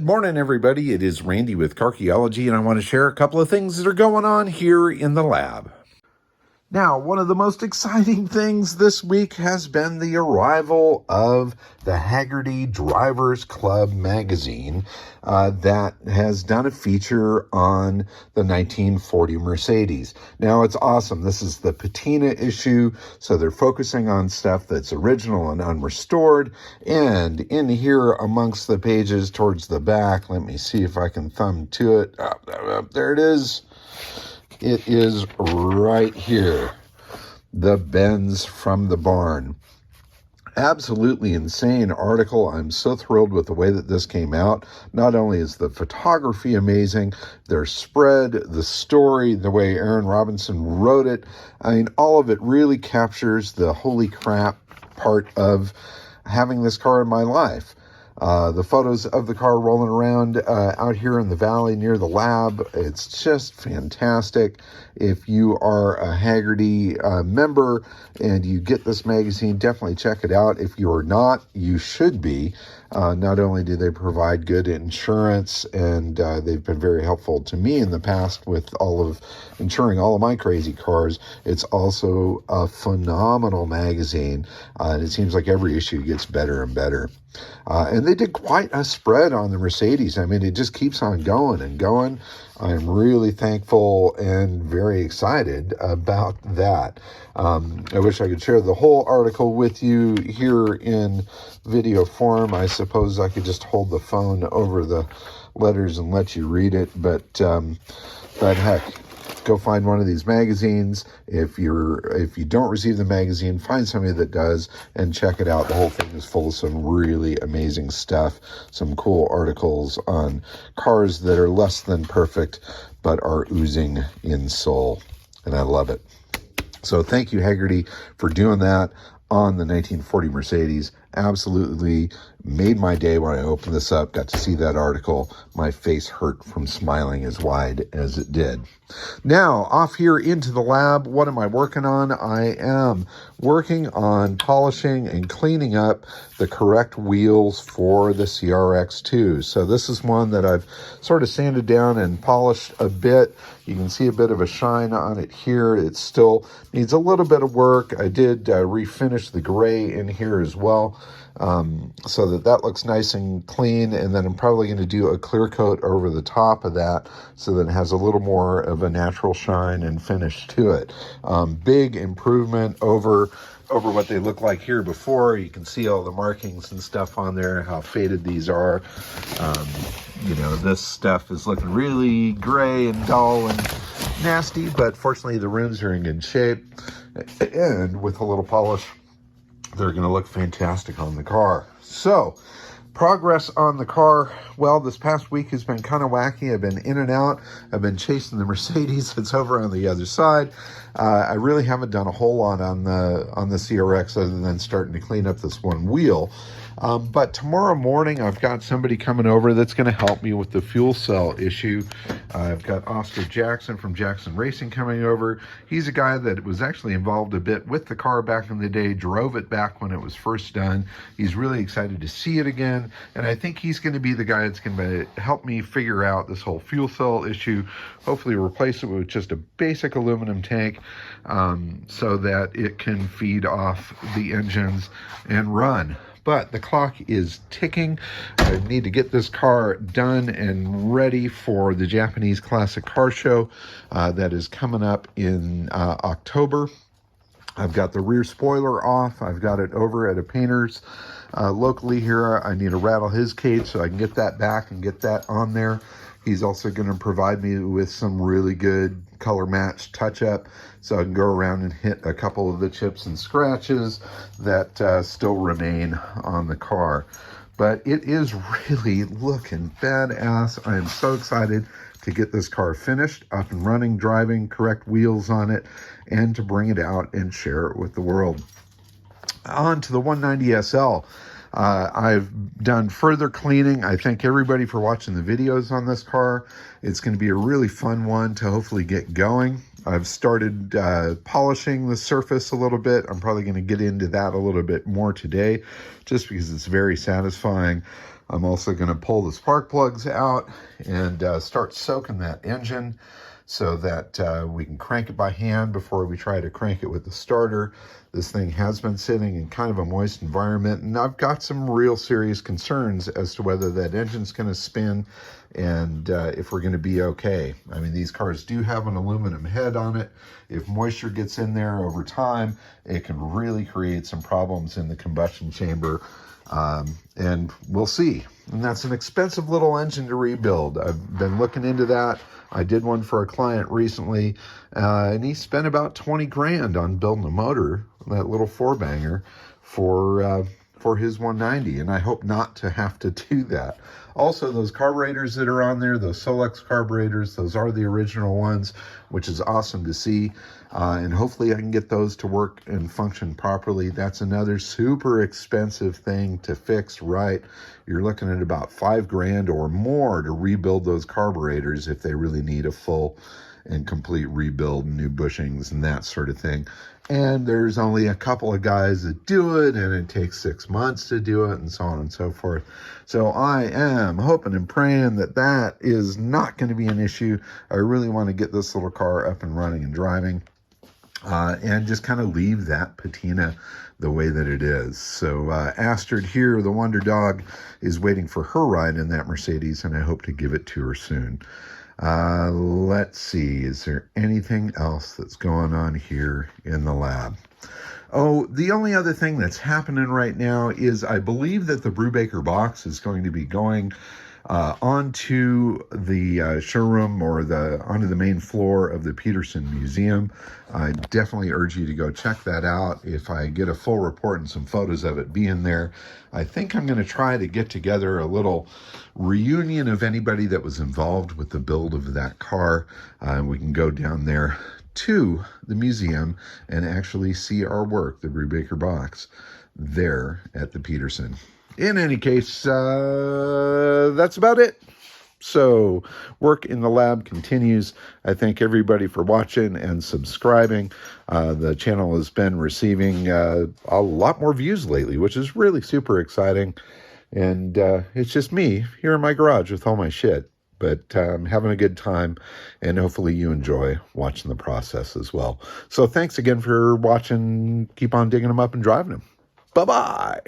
morning, everybody. It is Randy with Carchaeology, and I want to share a couple of things that are going on here in the lab. Now, one of the most exciting things this week has been the arrival of the Hagerty Drivers Club magazine that has done a feature on the 1940 Mercedes. Now, it's awesome. This is the patina issue, so they're focusing on stuff that's original and unrestored. And in here amongst the pages towards the back, let me see if I can thumb to it. There it is. It is right here. The Benz from the barn. Absolutely insane article. I'm so thrilled with the way that this came out. Not only is the photography amazing, their spread, the story, the way Aaron Robinson wrote it. I mean, all of it really captures the holy crap part of having this car in my life. The photos of the car rolling around out here in the valley near the lab, it's just fantastic. If you are a Hagerty member and you get this magazine, definitely check it out. If you're not, you should be. Not only do they provide good insurance, and they've been very helpful to me in the past with all of insuring all of my crazy cars, it's also a phenomenal magazine, and it seems like every issue gets better and better. And they did quite a spread on the Mercedes. I mean, it just keeps on going and going. I'm really thankful and very excited about that. I wish I could share the whole article with you here in video form. I suppose I could just hold the phone over the letters and let you read it, but heck, go find one of these magazines. If you don't receive the magazine, find somebody that does and check it out. The whole thing is full of some really amazing stuff, some cool articles on cars that are less than perfect but are oozing in soul, and I love it. So thank you, Hagerty, for doing that on the 1940 Mercedes. Absolutely made my day when I opened this up, got to see that article. My face hurt from smiling as wide as it did. Now, off here into the lab, what am I working on? I am working on polishing and cleaning up the correct wheels for the CRX2. So this is one that I've sort of sanded down and polished a bit. You can see a bit of a shine on it here. It still needs a little bit of work. I did refinish the gray in here as well, so that looks nice and clean. And then I'm probably going to do a clear coat over the top of that so that it has a little more of a natural shine and finish to it. Big improvement over what they look like here before. You can see all the markings and stuff on there, how faded these are. This stuff is looking really gray and dull and nasty, but fortunately the rims are in good shape. And with a little polish, they're going to look fantastic on the car. So, progress on the car. Well, this past week has been kind of wacky. I've been in and out. I've been chasing the Mercedes that's over on the other side. I really haven't done a whole lot on the CRX other than starting to clean up this one wheel. But tomorrow morning, I've got somebody coming over that's going to help me with the fuel cell issue. I've got Oscar Jackson from Jackson Racing coming over. He's a guy that was actually involved a bit with the car back in the day, drove it back when it was first done. He's really excited to see it again, and I think he's going to be the guy that's going to help me figure out this whole fuel cell issue, hopefully replace it with just a basic aluminum tank so that it can feed off the engines and run. But the clock is ticking. I need to get this car done and ready for the Japanese Classic Car Show that is coming up in October. I've got the rear spoiler off. I've got it over at a painter's locally here. I need to rattle his cage so I can get that back and get that on there. He's also going to provide me with some really good color match touch-up so I can go around and hit a couple of the chips and scratches that still remain on the car. But it is really looking badass. I am so excited to get this car finished, up and running, driving, correct wheels on it, and to bring it out and share it with the world. On to the 190 SL. I've done further cleaning. I thank everybody for watching the videos on this car. It's going to be a really fun one to hopefully get going. I've started polishing the surface a little bit. I'm probably going to get into that a little bit more today just because it's very satisfying. I'm also going to pull the spark plugs out and start soaking that engine so that we can crank it by hand before we try to crank it with the starter. This thing has been sitting in kind of a moist environment, and I've got some real serious concerns as to whether that engine's going to spin and if we're going to be okay. I mean, these cars do have an aluminum head on it. If moisture gets in there over time, it can really create some problems in the combustion chamber. And we'll see. And that's an expensive little engine to rebuild. I've been looking into that. I did one for a client recently, and he spent about 20 grand on building a motor, that little four-banger, for his 190, and I hope not to have to do that. Also, those carburetors that are on there, those Solex carburetors, those are the original ones, which is awesome to see. And hopefully I can get those to work and function properly. That's another super expensive thing to fix right. You're looking at about 5 grand or more to rebuild those carburetors if they really need a full and complete rebuild, new bushings and that sort of thing. And there's only a couple of guys that do it, and it takes 6 months to do it, and so on and so forth. So I am hoping and praying that that is not going to be an issue. I really want to get this little car up and running and driving, and just kind of leave that patina the way that it is. So Astrid here, the Wonder Dog, is waiting for her ride in that Mercedes, and I hope to give it to her soon. Let's see, is there anything else that's going on here in the lab? Oh, the only other thing that's happening right now is I believe that the Brubaker box is going to be going onto the showroom or onto the main floor of the Peterson Museum. I definitely urge you to go check that out. If I get a full report and some photos of it being there, I think I'm going to try to get together a little reunion of anybody that was involved with the build of that car. We can go down there to the museum and actually see our work, the Brubaker box, there at the Peterson. In any case, that's about it. So work in the lab continues. I thank everybody for watching and subscribing. The channel has been receiving a lot more views lately, which is really super exciting. And it's just me here in my garage with all my shit. But I'm having a good time, and hopefully you enjoy watching the process as well. So thanks again for watching. Keep on digging them up and driving them. Bye-bye.